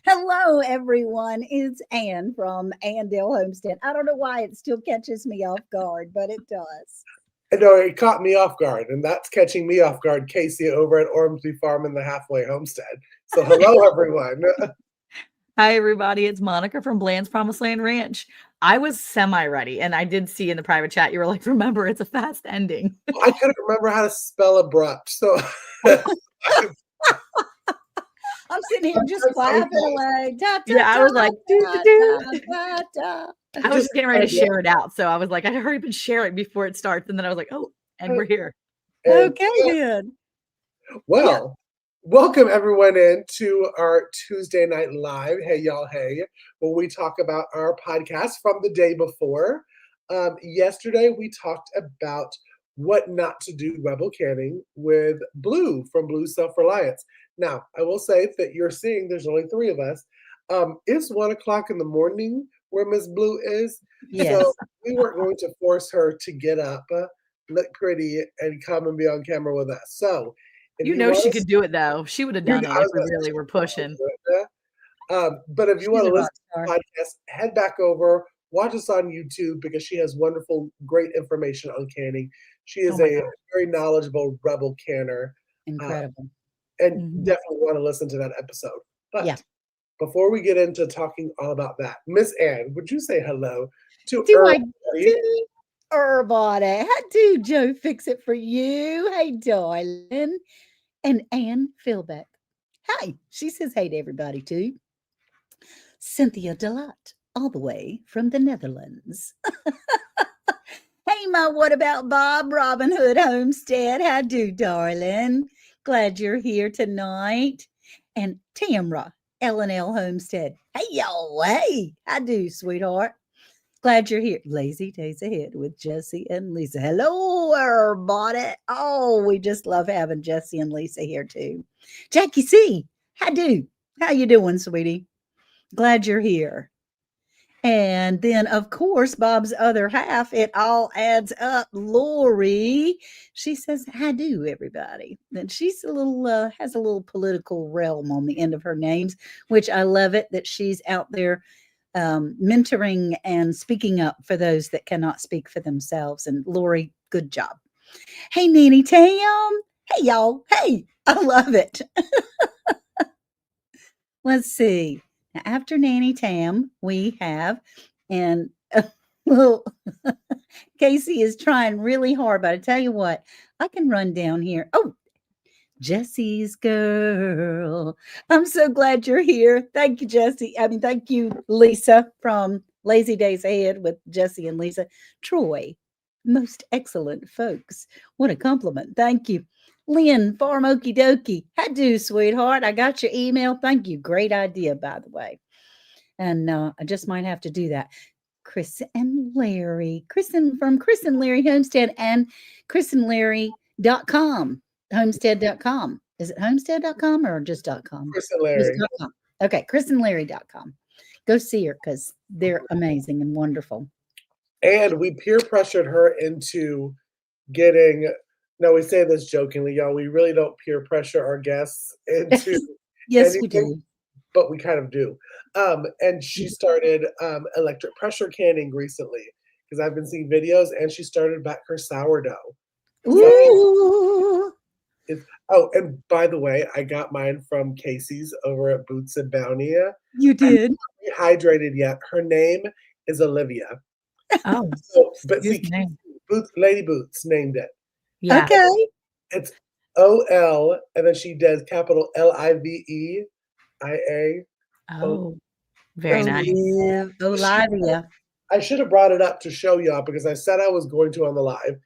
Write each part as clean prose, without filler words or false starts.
Hello, everyone. It's Ann from Andale Homestead. I don't know why it still catches me off guard, but it does. I know it caught me off guard, and that's catching me off guard, Casey, over at Ormsby Farm in the Halfway Homestead. So, hello, everyone. Hi, everybody. It's Monica from Bland's Promised Land Ranch. I was semi-ready, and I did see in the private chat, you were like, remember, it's a fast ending. I couldn't remember how to spell abrupt, so I'm sitting here just clapping away. I was like, da. I was just getting ready to share it out. So I was like, I'd hurry up and share it before it starts. And then I was like, oh, and we're here. Okay, then. Well, welcome everyone into our Tuesday night live, Hey Y'all Hey, where we talk about our podcast from the day before. Yesterday, we talked about what not to do rebel canning with Bloo from Bloo Self-Reliance. Now, I will say that you're seeing there's only 3 of us. It's 1 o'clock in the morning where Miss Blue is. Yes. So we weren't going to force her to get up, look pretty, and come and be on camera with us. So you know she could do it, though. She would have done it if we really were pushing. But if you want to listen to the podcast, head back over, watch us on YouTube because she has wonderful, great information on canning. She is a very knowledgeable rebel canner. Incredible. And definitely want to listen to that episode. But before we get into talking all about that, Miss Ann, would you say hello to everybody? How do Joe fix it for you? Hey, darling. And Ann Philbeck. Hi. She says hey to everybody, too. Cynthia Delight, all the way from the Netherlands. Hey, my what about Bob Robin Hood Homestead? How do, darling? Glad you're here tonight. And Tamra, L&L Homestead. Hey, y'all. Hey, how do, sweetheart? Glad you're here. Lazy Days Ahead with Jesse and Lisa. Hello, everybody. Oh, we just love having Jesse and Lisa here, too. Jackie C., how do? How you doing, sweetie? Glad you're here. And then, of course, Bob's other half, it all adds up. Lori, she says, "How do, everybody?" And she's a little, has a little political realm on the end of her names, which I love it that she's out there mentoring and speaking up for those that cannot speak for themselves. And Lori, good job. Hey, Nanny Tam. Hey, y'all. Hey, I love it. Let's see. Now, after Nanny Tam, we have, and well, Casey is trying really hard, but I tell you what, I can run down here. Oh, Jesse's girl. I'm so glad you're here. Thank you, Jesse. Thank you, Lisa from Lazy Days Ahead with Jesse and Lisa. Troy, most excellent folks. What a compliment. Thank you. Lynn, Farm Okie Dokie. How do, sweetheart? I got your email. Thank you. Great idea, by the way. And I just might have to do that. Chris and Larry. From Chris and Larry Homestead and chrisandlarry.com. Homestead.com. Is it homestead.com or just .com? Chris and Larry. Okay, chrisandlarry.com. Go see her because they're amazing and wonderful. And we peer pressured her into getting... No, we say this jokingly, y'all. We really don't peer pressure our guests into yes, anything, we do. But we kind of do. And she started electric pressure canning recently because I've been seeing videos, and she started back her sourdough. Ooh. And by the way, I got mine from Casey's over at Boots and Bounty. You did? I'm not rehydrated yet. Her name is Olivia. Oh, but see, Lady Boots named it. Yeah. Okay. It's O-L, and then she does capital Liveia. Oh, very nice. Olivia. I should have brought it up to show y'all because I said I was going to on the live.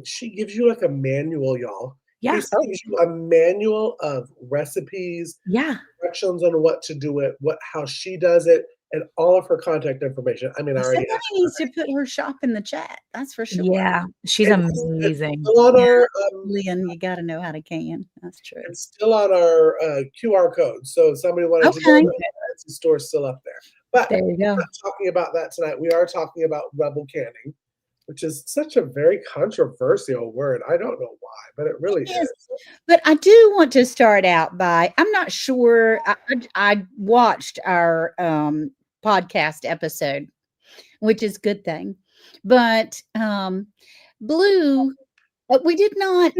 She gives you like a manual, y'all. Yeah. She gives you a manual of recipes, directions on what to do it, how she does it, and all of her contact information. Somebody needs to put her shop in the chat. That's for sure. Yeah, she's amazing. It's on our, Lynn, you got to know how to can. That's true. It's still on our QR code. So if somebody wanted to go, the store's still up there. But there you go. We're not talking about that tonight. We are talking about rebel canning. which is such a very controversial word. I don't know why, but it really It is. is. But I do want to start out by I'm not sure. I watched our podcast episode, which is a good thing. But Blue, we did not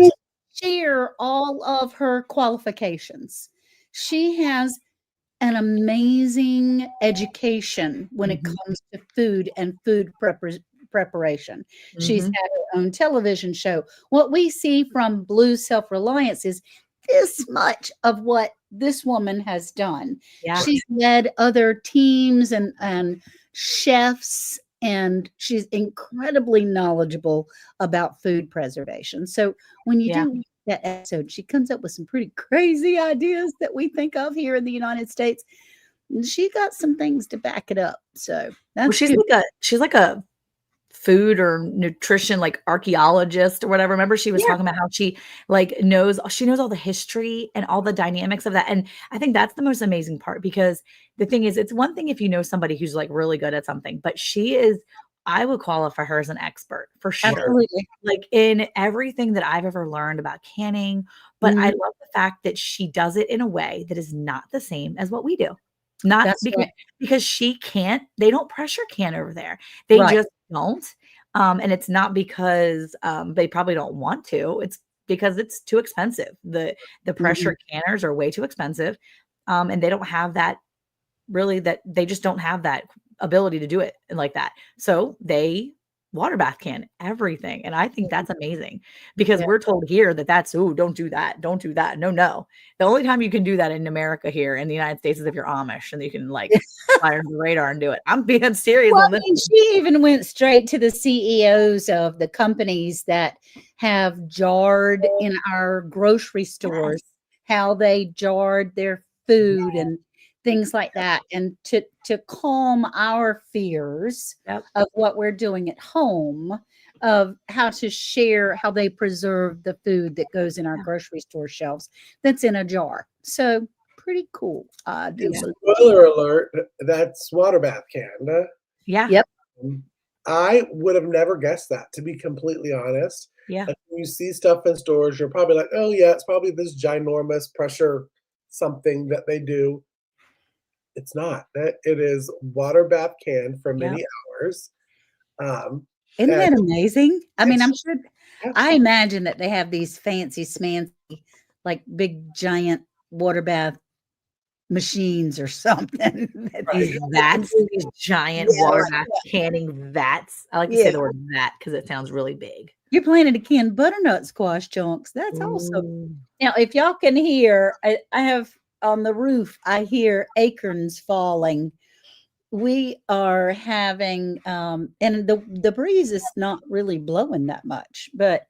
share all of her qualifications. She has an amazing education when it Mhm. comes to food and food preparation. She's Mhm. had her own television show. What we see from Blue Self-Reliance is this much of what this woman has done. Yeah. She's led other teams and chefs, and she's incredibly knowledgeable about food preservation. So when you Yeah. do that episode, she comes up with some pretty crazy ideas that we think of here in the United States. And she got some things to back it up. So Well, that's good. she's like a food or nutrition like archaeologist or whatever. Remember she was Yeah. talking about how she knows all the history and all the dynamics of that. And I think that's the most amazing part, because the thing is, it's one thing if you know somebody who's like really good at something, but I would qualify her as an expert for sure. Absolutely. Like in everything that I've ever learned about canning, but I Mhm. love the fact that she does it in a way that is not the same as what we do. Not That's because right. they don't pressure can over there. They Right. just don't. And it's not because they probably don't want to. It's because it's too expensive. The Mhm. pressure canners are way too expensive. And they don't have that that they just don't have that ability to do it like that. So they water bath can everything. And I think that's amazing, because Yeah. we're told here that that's, oh, don't do that. Don't do that. No, no. The only time you can do that in America here in the United States is if you're Amish and you can like fly under the radar and do it. I'm being serious Well, on I this. mean, she even went straight to the CEOs of the companies that have jarred in our grocery stores, Yes. how they jarred their food and things like that, and to calm our fears Yep. of what we're doing at home, of how to share how they preserve the food that goes in our Yeah. grocery store shelves that's in a jar. So pretty cool. I do And Yeah. believe. spoiler alert, that's water bath can. Yeah. Yep. I would have never guessed that, to be completely honest. Yeah. Like, when you see stuff in stores, you're probably like, "Oh, yeah, it's probably this ginormous pressure something that they do." It's not. It is water bath can for Yep. many hours, um, Isn't and that amazing? I mean, it's I'm sure yeah, I imagine that they have these fancy smancy, like big giant water bath machines or something that right. these women can Vats, do. these giant water Yes. bath canning vats. I like to say Yeah. the word vat because it sounds really big. You're planning to can butternut squash chunks. That's awesome. Ooh. Now, if y'all can hear, I have on the roof, I hear acorns falling. We are having and the breeze is not really blowing that much, but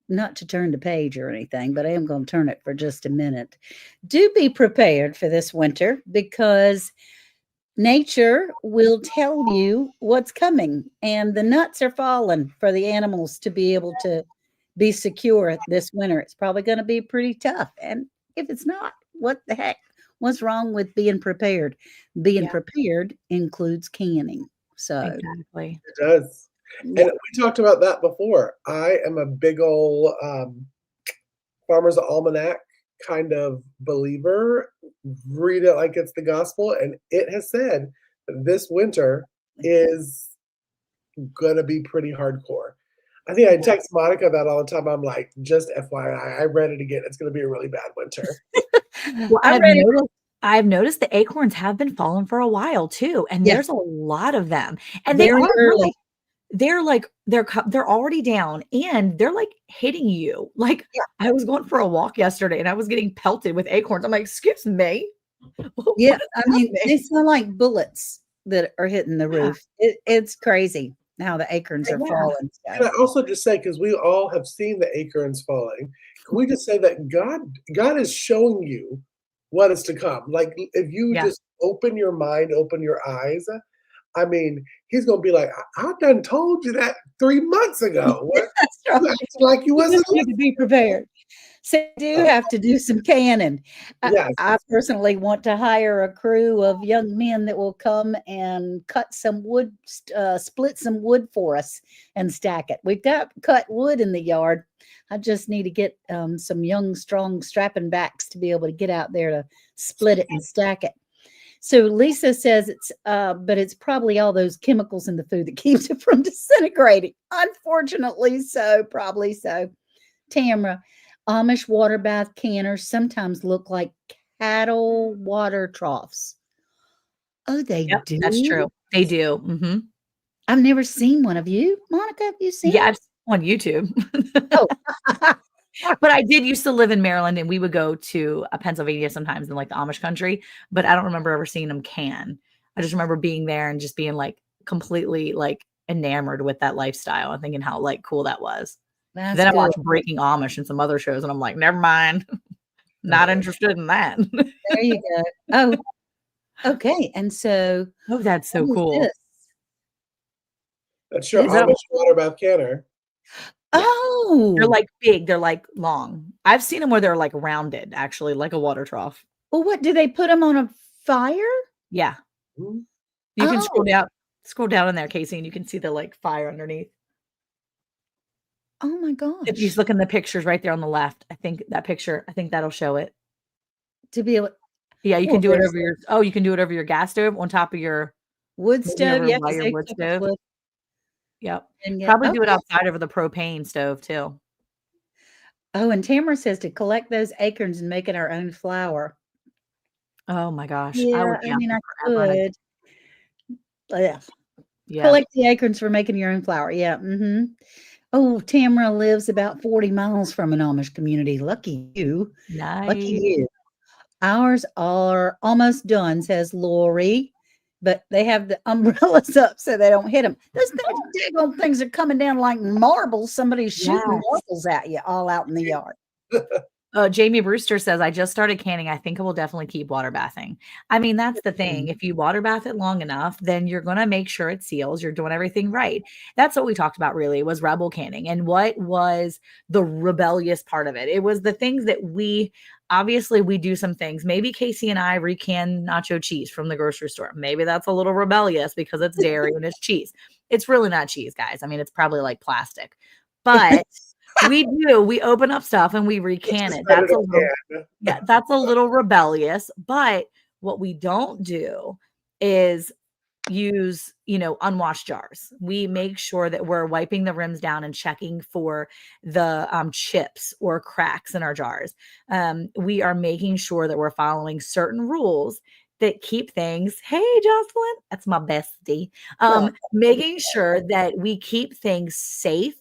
not to turn the page or anything, but I am going to turn it for just a minute. Do be prepared for this winter, because nature will tell you what's coming, and the nuts are falling for the animals to be able to be secure this winter. It's probably going to be pretty tough. And if it's not, what the heck? What's wrong with being prepared? Being Yeah, prepared includes canning. So, exactly. It does. And yeah. we talked about that before. I am a big ol', Farmer's Almanac kind of believer. Read it like it's the gospel, and it has said that this winter is gonna be pretty hardcore. I think I text Monica that all the time. I'm like, "Just FYI, I read it again. It's gonna be a really bad winter." Well, I read it. I've noticed the acorns have been falling for a while too, and Yeah, there's a lot of them, and they very are early. they're already down, and they're like hitting you. Like Yeah. I was going for a walk yesterday, and I was getting pelted with acorns. I'm like, "Excuse me, Yeah, what is I mean, happening?" they sound like bullets that are hitting the Yeah, roof. It's crazy how the acorns are yeah, falling. Can So, I also just say, because we all have seen the acorns falling, can we just say that God is showing you what is to come? Like, if you yeah. just open your mind, open your eyes, I mean, he's gonna be like, I done told you that 3 months ago. What that's you right. acting like you You wasn't just need to be prepared. So I do have to do some canning. Yes. I personally want to hire a crew of young men that will come and cut some wood, split some wood for us and stack it. We've got cut wood in the yard. I just need to get some young, strong, strapping backs to be able to get out there to split it and stack it. So Lisa says but it's probably all those chemicals in the food that keeps it from disintegrating. Unfortunately, so probably so. Tamara, Amish water bath canners sometimes look like cattle water troughs. Oh, they Yep, that's do? true. They do. I've never seen one. Of you, Monica? Have you seen Yeah, one? I've seen on YouTube. Oh, But I did used to live in Maryland, and we would go to Pennsylvania sometimes in like the Amish country, but I don't remember ever seeing them can. I just remember being there and just being like completely like enamored with that lifestyle and thinking how like cool that was. that's Then I good. watched Breaking Amish and some other shows, and I'm like, never mind, not interested in that. There you go. Oh, okay. And so, Oh, that's so what is cool. this? That's your Is that Amish water bath canner. Yeah. Oh, They're like big, they're like long. I've seen them where they're like rounded, actually, like a water trough. well, what do they put them on a fire? Yeah. Mhm. You can Oh, scroll down in there, Casey, and you can see the like fire underneath. oh my If you gosh. look in the pictures right there on the left, I think that picture, I think that'll show it. To be able, Yeah, you can well, do it there's over your you can do it over your gas stove on top of your wood maybe stove. over Yeah, by because your they wood cook with stove. wood. Yep. And get Probably do it okay. outside over the propane stove too. Oh, and Tamara says to collect those acorns and make it our own flour. Oh my gosh. I Yeah, would be I out mean, there I forever and a could. Yeah. yeah. Collect the acorns for making your own flour. Yeah. Oh, Tamara lives about 40 miles from an Amish community. Lucky you. Lucky Nice. you. Ours are almost done, says Lori, but they have the umbrellas up so they don't hit them. Those daggone things are coming down like marbles. Somebody's shooting Yes. marbles at you all out in the yard. Jamie Brewster says, I just started canning. I think I will definitely keep water bathing. I mean, that's the thing. If you water bath it long enough, then you're going to make sure it seals. You're doing everything right. That's what we talked about really was rebel canning. And what was the rebellious part of it? It was the things that obviously we do some things. Maybe Casey and I recan nacho cheese from the grocery store. Maybe that's a little rebellious because it's dairy and it's cheese. It's really not cheese, guys. I mean, it's probably like plastic. But we open up stuff and we recan it. Set it again. Yeah, that's a little rebellious. But what we don't do is use, unwashed jars. We make sure that we're wiping the rims down and checking for the chips or cracks in our jars. We are making sure that we're following certain rules that keep things. Hey, Jocelyn, that's my bestie. Oh, Making sure that we keep things safe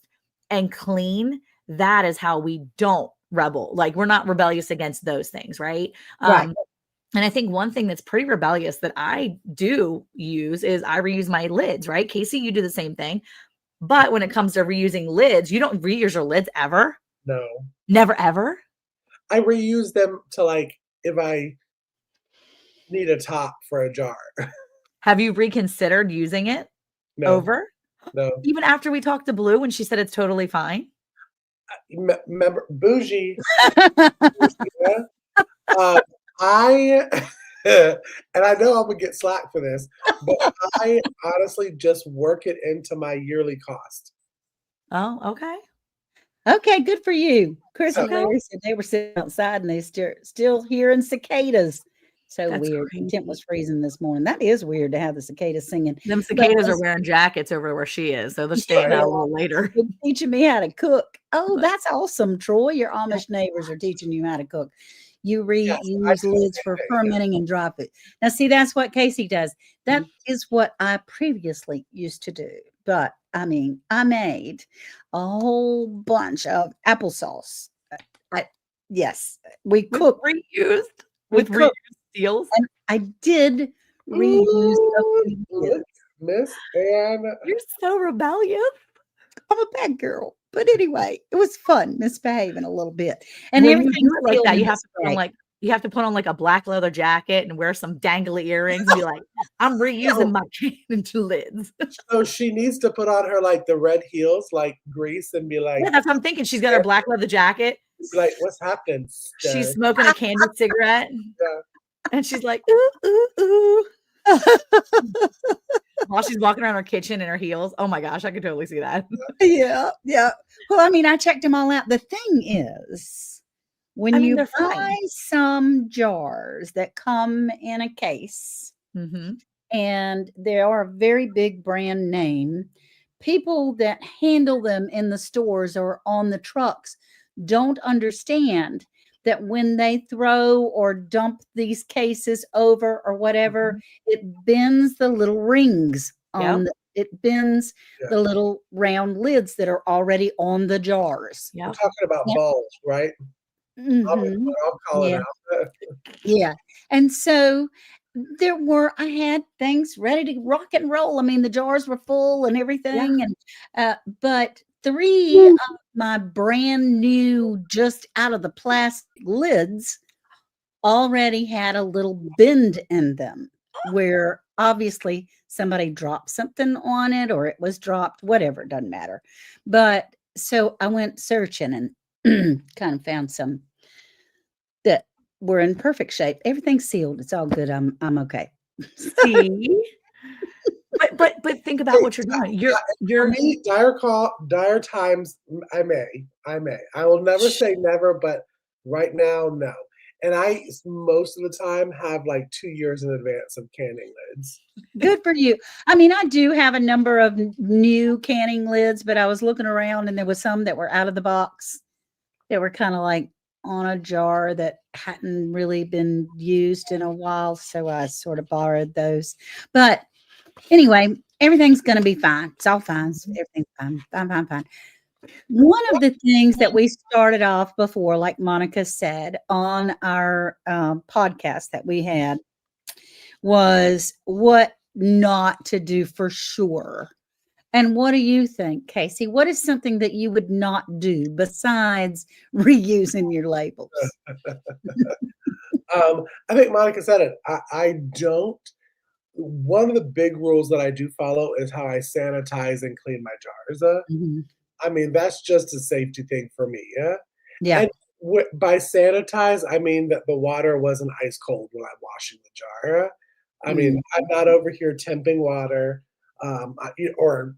and clean. That is how we don't rebel. Like we're not rebellious against those things, right? right. And I think one thing that's pretty rebellious that I do use is I reuse my lids, right? Casey, you do the same thing. But when it comes to reusing lids, you don't reuse your lids ever? No. Never, ever? I reuse them to like if I need a top for a jar. Have you reconsidered using it No, over? no. Even after we talked to Blue and she said it's totally fine? Remember bougie. Yeah? I and I know I'm gonna get slack for this, but I honestly just work it into my yearly cost. Oh, okay. Okay, good for you. Chris and Okay. Larry said they were sitting outside and they still hearing cicadas. So That's weird. The temp crazy. was freezing this morning. That is weird to have the cicadas singing. Them But cicadas are wearing jackets over where she is, so they're staying Right. out a little later. they're teaching me how to cook. Oh, But that's awesome, Troy. Your Amish neighbors are teaching you how to cook. You Yes, I reuse do the lids same for thing. fermenting and dry food. Now, see, that's what Casey does. That is what I previously used to do. But I mean, I made a whole bunch of applesauce. Yes, we with cooked. reused We with reused cooked, steels. and I did reuse a Ooh, few look, lids. Miss Ann. You're so rebellious. I'm a bad girl. But anyway, it was fun misbehaving a little bit. And When you everything's do it like sealed that, in you the have to put on spray. like a black leather jacket and wear some dangly earrings and be like, I'm reusing So, my canning lids. so she needs to put on her like the red heels, like grease, and be like, Yeah, that's what I'm thinking. She's got her black leather jacket You'd be like, what's happening? She's Stud? smoking a candy cigarette, Yeah. and she's like, "Ooh, ooh, ooh," while she's walking around her kitchen in her heels. Oh my gosh, I could totally see that. Yeah, yeah. Well, I mean, I checked them all out. The thing is, when I mean, you they're buy fine. some jars that come in a case Mhm. and they are a very big brand name, people that handle them in the stores or on the trucks don't understand that when they throw or dump these cases over or whatever, Mhm. it bends the little rings on Yep, it bends Yeah. the little round lids that are already on the jars. We're yep. talking about Yeah. balls, right? Mhm. I'm calling Yeah. out. Yeah. And so I had things ready to rock and roll. I mean, the jars were full and Yeah. everything. And, but three of my brand new, just out of the plastic lids already had a little bend in them where obviously somebody dropped something on it or it was dropped, whatever, it doesn't matter. But so I went searching and kind of found some that we're in perfect shape. Everything's sealed. It's all good. I'm okay. See? But think about Hey, what you're doing. for You're me, dire times, I will never say never, but right now, no. And I most of the time have like 2 years in advance of canning lids. Good for you. I mean, I do have a number of new canning lids, but I was looking around and there was some that were out of the box that were kind of like on a jar that hadn't really been used in a while. So I sort of borrowed those. But anyway, everything's going to be fine. It's all fine. Mhm. Everything's fine. Fine, fine, fine. One of the things that we started off before, like Monica said on our podcast that we had, was what not to do for sure. And what do you think, Casey? What is something that you would not do besides reusing your labels? I think Monica said it. I don't. One of the big rules that I do follow is how I sanitize and clean my jars. Mhm. I mean, that's just a safety thing for me. Yeah. Yeah. And by sanitize, I mean that the water wasn't ice cold when I'm washing the jar. I mean, Mm. I'm not over here temping water, or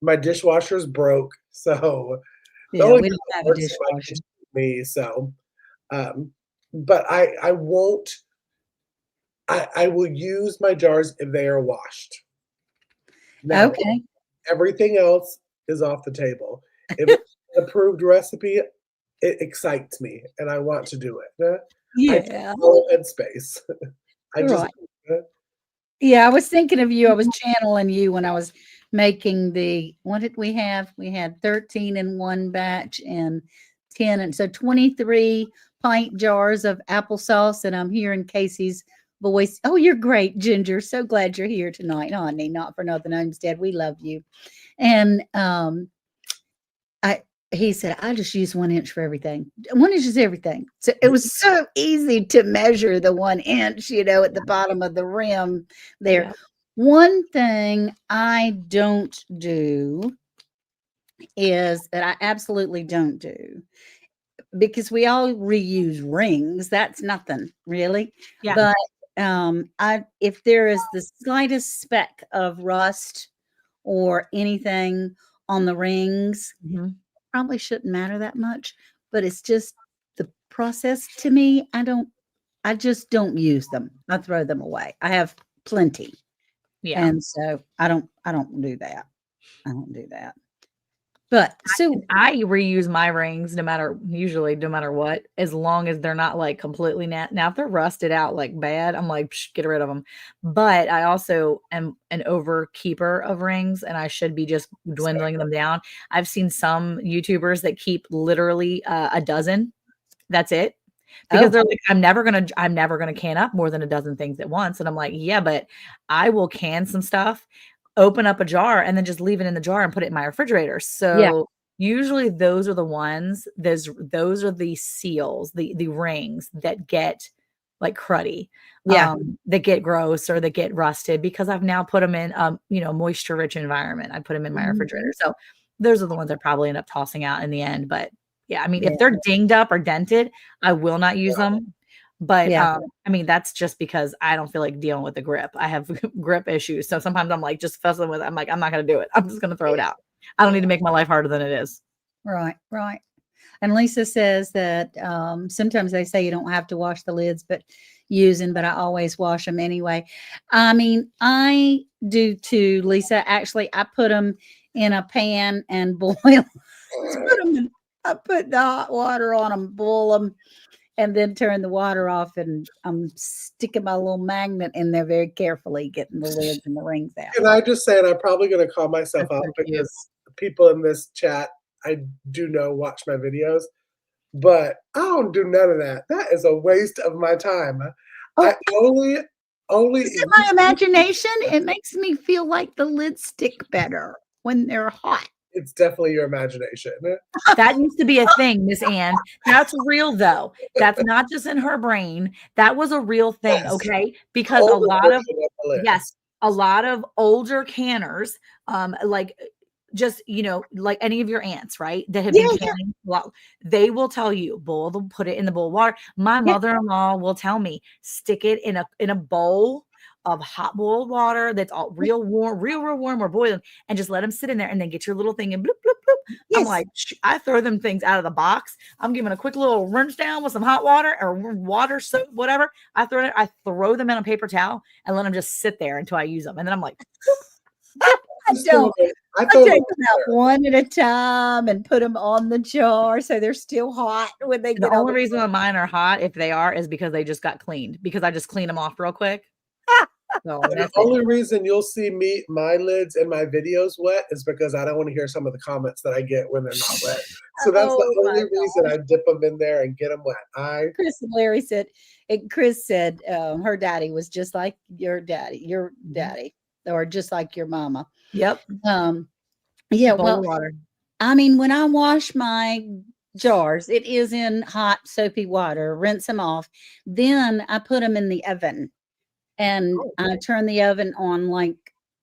my dishwasher's broke, so the Yeah. only We thing don't that have a works in my dishwasher. kitchen is me. So, um, but I won't. I will use my jars if they are washed. Now, Okay. everything else is off the table. If it's an approved recipe, it excites me, and I want to do it. I just Yeah. follow Headspace. I just Right. Yeah, I was thinking of you. I was channeling you when I was making what did we have? We had 13 in one batch and 10, and so 23 pint jars of applesauce. And I'm hearing Casey's voice. Oh, you're great, Ginger. So glad you're here tonight, honey. Not for nothing, Homestead. We love you. And I he said, I just use 1 inch for everything. 1 inch is everything. So it was so easy to measure the 1 inch, at the bottom of the rim there. Yeah. One thing I don't do is that I absolutely don't do because we all reuse rings. That's nothing really. Yeah. But I if there is the slightest speck of rust or anything on the rings, Mhm. probably shouldn't matter that much, but it's just the process to me. I just don't use them. I throw them away. I have plenty. Yeah. And so I don't do that. I don't do that. But so I reuse my rings usually no matter what, as long as they're not like completely now if they're rusted out like bad, I'm like, "Psh, get rid of them." But I also am an overkeeper of rings and I should be just dwindling them down. I've seen some YouTubers that keep literally a dozen. That's it. Because oh, they're like, I'm never gonna can up more than a dozen things at once. And I'm like, yeah, but I will can some stuff, open up a jar, and then just leave it in the jar and put it in my refrigerator. yeah, So usually those are the ones, those are the seals, the rings that get like cruddy, yeah. that get gross or that get rusted because I've now put them in moisture rich environment. I put them in my Mhm. refrigerator. So those are the ones I probably end up tossing out in the end. But Yeah, I mean, Yeah. if they're dinged up or dented, I will not use them. But Yeah. I mean, that's just because I don't feel like dealing with the grip. I have grip issues. So sometimes I'm like just fussing with it. I'm like, I'm not gonna do it. I'm just gonna throw it out. I don't need to make my life harder than it is. Right. Right. And Lisa says that sometimes they say you don't have to wash the lids, but but I always wash them anyway. I mean, I do too, Lisa. Actually, I put them in a pan and boil. I put the hot water on them, boil them, and then turn the water off. And I'm sticking my little magnet in there very carefully, getting the lids and the rings out. Can I just say, and I'm probably going to call myself That's out so cute. because people in this chat I do know watch my videos, but I don't do none of that. That is a waste of my time. Oh, I only is it my imagination? It makes me feel like the lids stick better when they're hot. it's definitely your imagination. That used to be a thing, Miss Ann. That's real though. That's not just in her brain. That was a real thing, Yes. okay? The Because a older lot of version of the lid. yes, a lot of older canners, like just like any of your aunts, right? That have been Yeah, yeah, canning a lot, they will tell you put it in the bowl of water. My yeah. mother-in-law will tell me, stick it in a bowl of hot boiled water that's all real warm, real warm or boiling, and just let them sit in there and then get your little thing and bloop, bloop, bloop. I'm Yes. like, I throw them things out of the box. I'm giving a quick little rinse down with some hot water or water, soap, whatever. I throw them in a paper towel and let them just sit there until I use them. And then I'm like, I Just throw don't. them- I I throw them take in them out there. one at a time and put them on the jar so they're still hot when they the get on only the reason why mine are hot, if they are, is because they just got cleaned, because I just clean them off real quick. So And the that's it. only reason you'll see my lids and my videos wet is because I don't want to hear some of the comments that I get when they're not wet. So that's Oh the my only reason I dip them in there and get them wet. Chris and Larry said, Chris said her daddy was just like your Mhm. daddy, or just like your mama. Yep. Yeah, Bowl well, of water. I mean, when I wash my jars, it is in hot soapy water, rinse them off. Then I put them in the oven and Oh, I turn the oven on like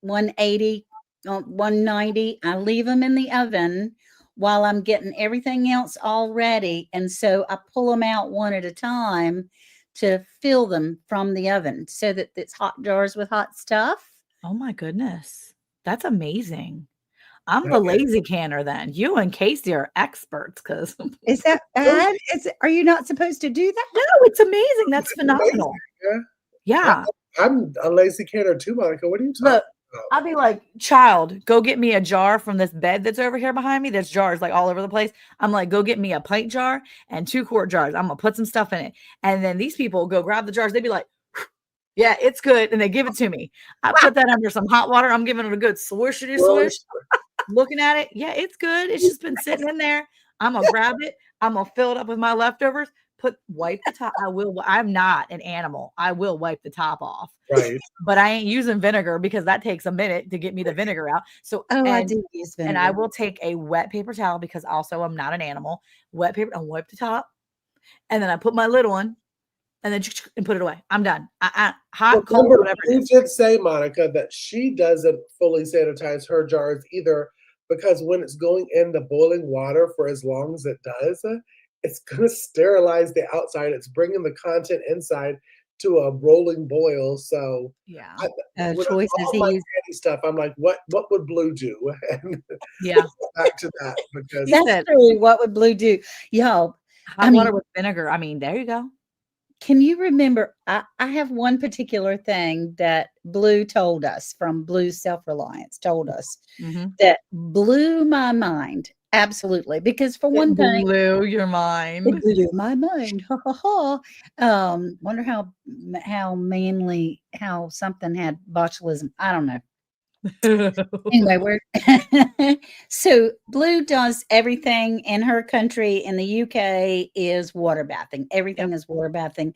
180, 190. I leave them in the oven while I'm getting everything else all ready. And so I pull them out one at a time to fill them from the oven so that it's hot jars with hot stuff. oh my goodness. That's amazing. I'm the That is lazy canner then. You and Casey are experts because no, Is that bad? Are you not supposed to do that? it's amazing. That's amazing. phenomenal. Yeah. Yeah. I'm a lazy canner too, Monica. What are you talking Look, about? I'll be like, child, go get me a jar from this bed that's over here behind me. There's jars like all over the place. I'm like, go get me a pint jar and 2-quart jars. I'm gonna put some stuff in it. And then these people go grab the jars. They'd be like, yeah, it's good. And they give it to me. I put that under some hot water. I'm giving it a good swishity Well, swish. Looking at it, yeah, it's good. It's just been sitting in there. I'm gonna grab it. I'm gonna fill it up with my leftovers. Wipe the top. I'm not an animal. I will wipe the top off, right. but I ain't using vinegar because that takes a minute to get me the vinegar out. So Oh, I and do use and I vinegar. will take a wet paper towel because also I'm not an animal. Wet paper and wipe the top, and then I put my lid on, and then and put it away. I'm done. Hot, cold, Remember, whatever it you is. did say, Monica, that she doesn't fully sanitize her jars either because when it's going in the boiling water for as long as it does, it's going to sterilize the outside. It's bringing the content inside to a rolling boil. So, Yeah, I, with Choices all he my used. candy stuff, I'm like, what would Blue do? And yeah. back to that because He That's said true. What would Blue do? Y'all, I hot mean, water with vinegar. I mean, there you go. can you remember? I have one particular thing that Blue told us from Blue's Self-Reliance, told us Mm-hmm. that blew my mind. Absolutely. Because for It one thing, blew your it mind. blew my mind. Ha ha ha. Wonder how manly, how something had botulism. I don't know. Anyway, we're so Blue does everything in her country in the UK is water bathing. Everything Yep. is water bathing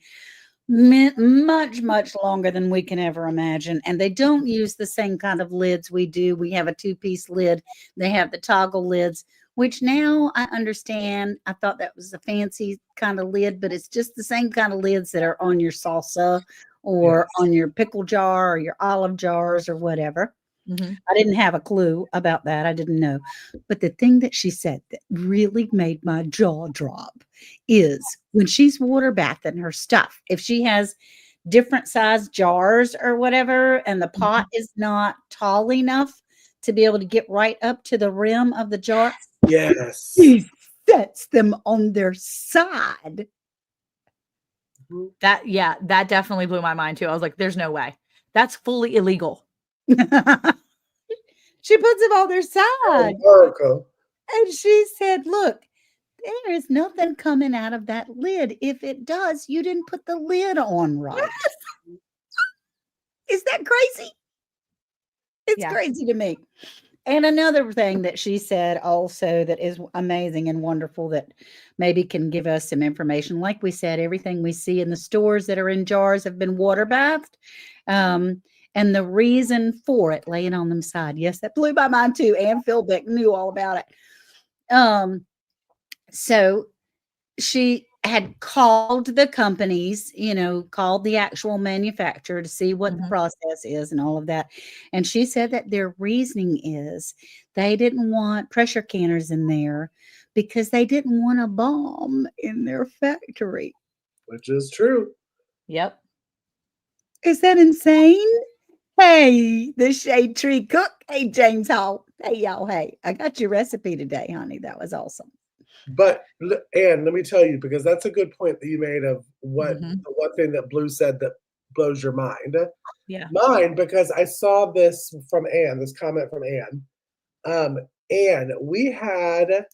much longer than we can ever imagine. And they don't use the same kind of lids we do. We have a two-piece lid. They have the toggle lids, which now I understand. I thought that was a fancy kind of lid, but it's just the same kind of lids that are on your salsa or yes, on your pickle jar or your olive jars or whatever. Mhm. I didn't have a clue about that. I didn't know. But the thing that she said that really made my jaw drop is when she's water bathing her stuff, if she has different size jars or whatever, and the pot Mhm. is not tall enough to be able to get right up to the rim of the jar, Yes. she sets them on their side. Mhm. That definitely blew my mind too. I was like, "There's no way. That's fully illegal." She puts them on their side. America. And she said, "Look, there is nothing coming out of that lid. If it does, you didn't put the lid on right." Is that crazy? It's Yeah. crazy to me. And another thing that she said also that is amazing and wonderful that maybe can give us some information. Like we said, everything we see in the stores that are in jars have been water bathed. Um, and the reason for it, laying on them side. Yes, that blew my mind too. Ann Philbeck knew all about it. So she had called the companies, called the actual manufacturer to see what the Mhm. process is and all of that. And she said that their reasoning is they didn't want pressure canners in there because they didn't want a bomb in their factory. Which is true. Yep. Is that insane? Hey, the Shade Tree Cook. Hey, James Hall. Hey, y'all. Hey, I got your recipe today, honey. That was awesome. But Anne, let me tell you, because that's a good point that you made of what Mhm. the one thing that Blue said that blows your mind. Yeah. Mine, because I saw this from Anne, this comment from Anne. Anne, we had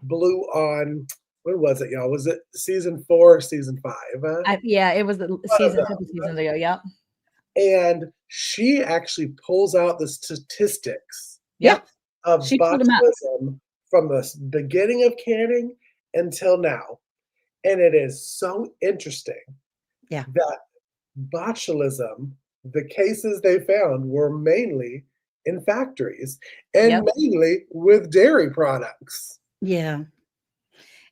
Blue on, when was it, y'all? Was it season 4 or season 5? Yeah, it was the One of season, a couple them. seasons ago. Yep. And she actually pulls out the statistics Yeah, Yep. of she pulled them up. botulism from the beginning of canning until now. And it is so interesting Yeah. that botulism, the cases they found were mainly in factories and Yep. mainly with dairy products. Yeah. And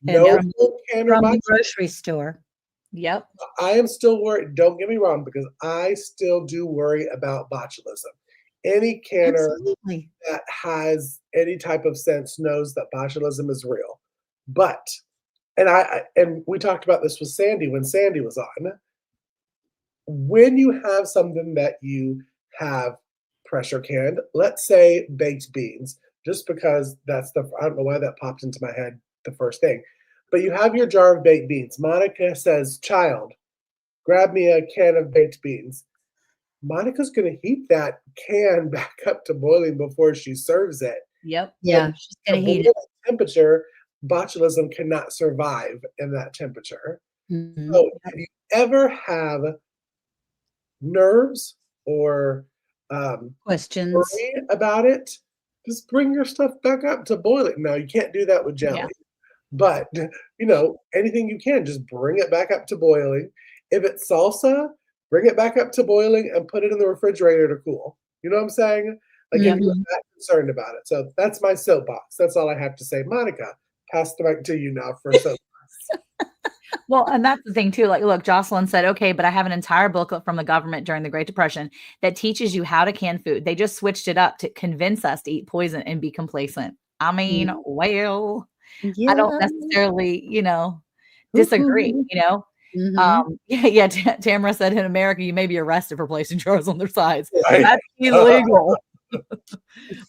No Yep. food canner from the botulism. grocery store. Yep. I am still worried. Don't get me wrong, because I still do worry about botulism. Any canner Absolutely. that has any type of sense knows that botulism is real. But and we talked about this with Sandy when Sandy was on. When you have something that you have pressure canned, let's say baked beans, just because I don't know why that popped into my head the first thing. But you have your jar of baked beans. Monica says, "Child, grab me a can of baked beans." Monica's going to heat that can back up to boiling before she serves it. Yep. And Yeah, she's a gonna heat it. boiling temperature, botulism cannot survive in that temperature. Mhm. So if you ever have nerves or Questions. worry about it, just bring your stuff back up to boil it. Now, you can't do that with Yeah. jelly, but anything you can, just bring it back up to boiling. If it's salsa, bring it back up to boiling and put it in the refrigerator to cool. You know what I'm saying? Like if Yep. you're Mhm. that concerned about it. So that's my soapbox. That's all I have to say. Monica, pass the mic to you now for soapbox. Well, and that's the thing too. Like, look, Jocelyn said, okay, but I have an entire booklet from the government during the Great Depression that teaches you how to can food. They just switched it up to convince us to eat poison and be complacent. I mean, Mm. well, I don't Yeah. necessarily, disagree, Hoo-hoo. Mhm. Yeah. Tamara said in America, you may be arrested for placing jars on their sides. Right. That's illegal.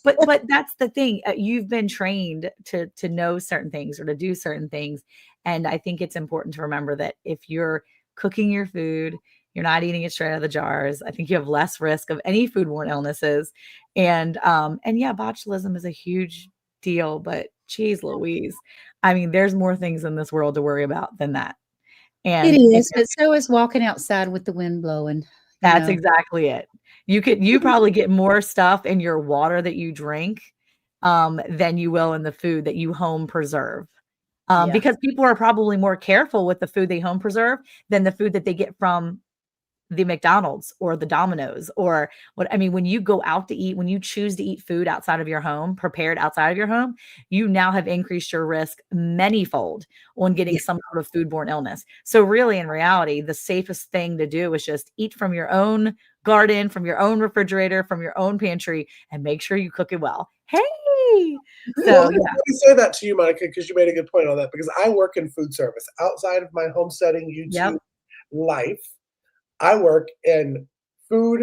But that's the thing. You've been trained to know certain things or to do certain things, and I think it's important to remember that if you're cooking your food, you're not eating it straight out of the jars. I think you have less risk of any foodborne illnesses, and yeah, botulism is a huge deal. But geez, Louise, I mean, there's more things in this world to worry about than that, It and is, but so is walking outside with the wind blowing, you that's know? exactly it. You probably get more stuff in your water that you drink, than you will in the food that you home preserve. Yeah. Because people are probably more careful with the food they home preserve than the food that they get from the McDonald's or the Domino's or what I mean, when you go out to eat, when you choose to eat food outside of your home, prepared outside of your home, you now have increased your risk manyfold on getting Yeah. some sort of foodborne illness. So really, in reality, the safest thing to do is just eat from your own garden, from your own refrigerator, from your own pantry, and make sure you cook it well. Hey, Well, so let yeah, me say that to you, Monica, because you made a good point on that. Because I work in food service outside of my homesteading YouTube yep, life. I work in food,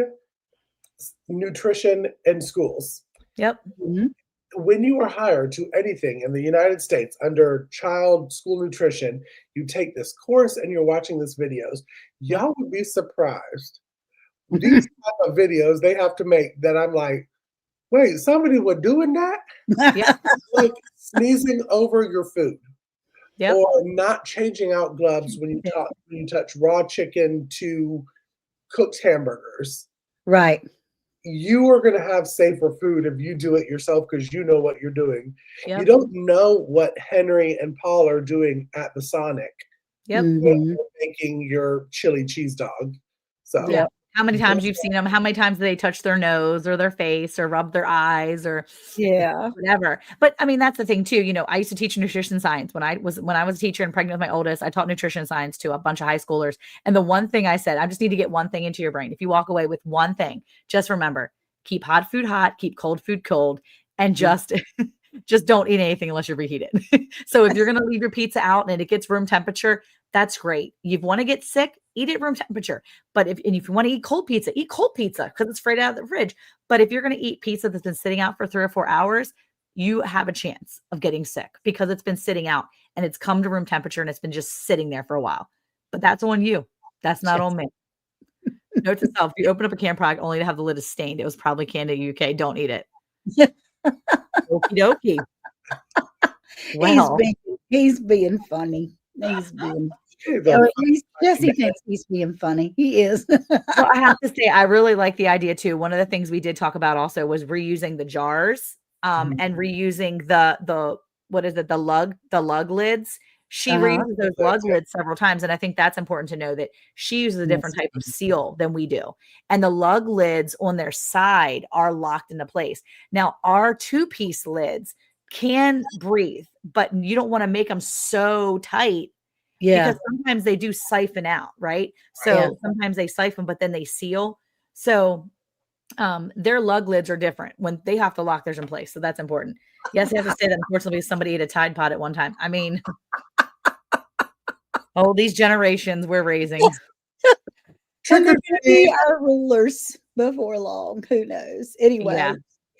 nutrition, and schools. yep, Mhm. When you are hired to anything in the United States under child school nutrition, you take this course and you're watching these videos. yep, Y'all would be surprised. These type of videos they have to make that I'm like, wait, somebody was doing that? yep, Like sneezing over your food yep. or not changing out gloves when you touch raw chicken to cooked hamburgers. Right. You are going to have safer food if you do it yourself because you know what you're doing. You Yep. don't know what Henry and Paul are doing at the Sonic Yep. when Mhm. they're making your chili cheese dog. So Yeah. Yep. How many times just you've seen them? How many times do they touch their nose or their face or rub their eyes or Yeah. whatever? But I mean, that's the thing too. I used to teach nutrition science when I was a teacher and pregnant with my oldest. I taught nutrition science to a bunch of high schoolers. And the one thing I said, I just need to get one thing into your brain. If you walk away with one thing, just remember, keep hot food hot, keep cold food cold, and just don't eat anything unless you reheat it. So if you're going to leave your pizza out and it gets room temperature, that's great. You want to get sick, eat it room temperature. But if you want to eat cold pizza because it's straight out of the fridge. But if you're going to eat pizza that's been sitting out for 3 or 4 hours, you have a chance of getting sick because it's been sitting out and it's come to room temperature and it's been just sitting there for a while. But that's on you. That's not on me. Note to self: if you open up a canned product only to have the lid is stained, it was probably canned in the UK. Don't eat it. Okie dokie. He's Well, being he's being funny. He's being he's a Jesse thinks he's being funny. He is. well, I have to say, I really like the idea too. One of the things we did talk about also was reusing the jars, and reusing the what is it, the lug lids. She Uh-huh. reuses those lug lids several times, and I think that's important to know that she uses a Yes. different type of seal than we do. And the lug lids on their side are locked into place. Now, our two-piece lids can breathe, but you don't want to make them so tight Yeah. because sometimes they do siphon out, right? Yeah. So sometimes they siphon, but then they seal. So their lug lids are different when they have to lock theirs in place. So that's important. Yes, I have to say that unfortunately somebody ate a Tide Pod at one time. I mean, oh, these generations we're raising. And trick they're or gonna treat. be our rulers before long. Who knows? Anyway, Yeah.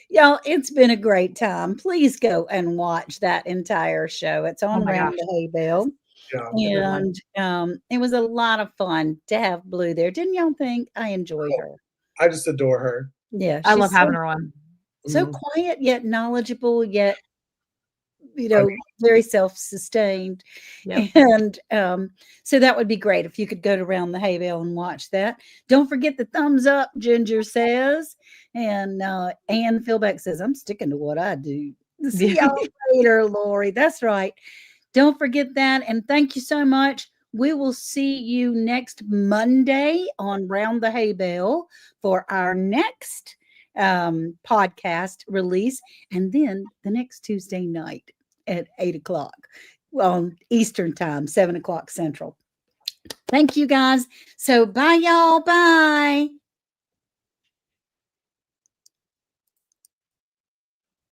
y'all, it's been a great time. Please go and watch that entire show. It's Oh on my Round gosh. the Hay Bale. Yeah. Good one. And it was a lot of fun to have Blue there. Didn't y'all think? I enjoyed her. I just adore her. Yeah, I love she's having her on. so Mhm. quiet yet knowledgeable, yet I very self-sustained. Yep. And so that would be great if you could go to Round the Hay Bale and watch that. Don't forget the thumbs up, Ginger says. And Ann Philbeck says, I'm sticking to what I do. See Yeah. y'all later, Lori. That's right. Don't forget that. And thank you so much. We will see you next Monday on Round the Hay Bale for our next podcast release. And then the next Tuesday night at 8 o'clock on Eastern time, 7 o'clock Central. Thank you guys. So bye, y'all. Bye.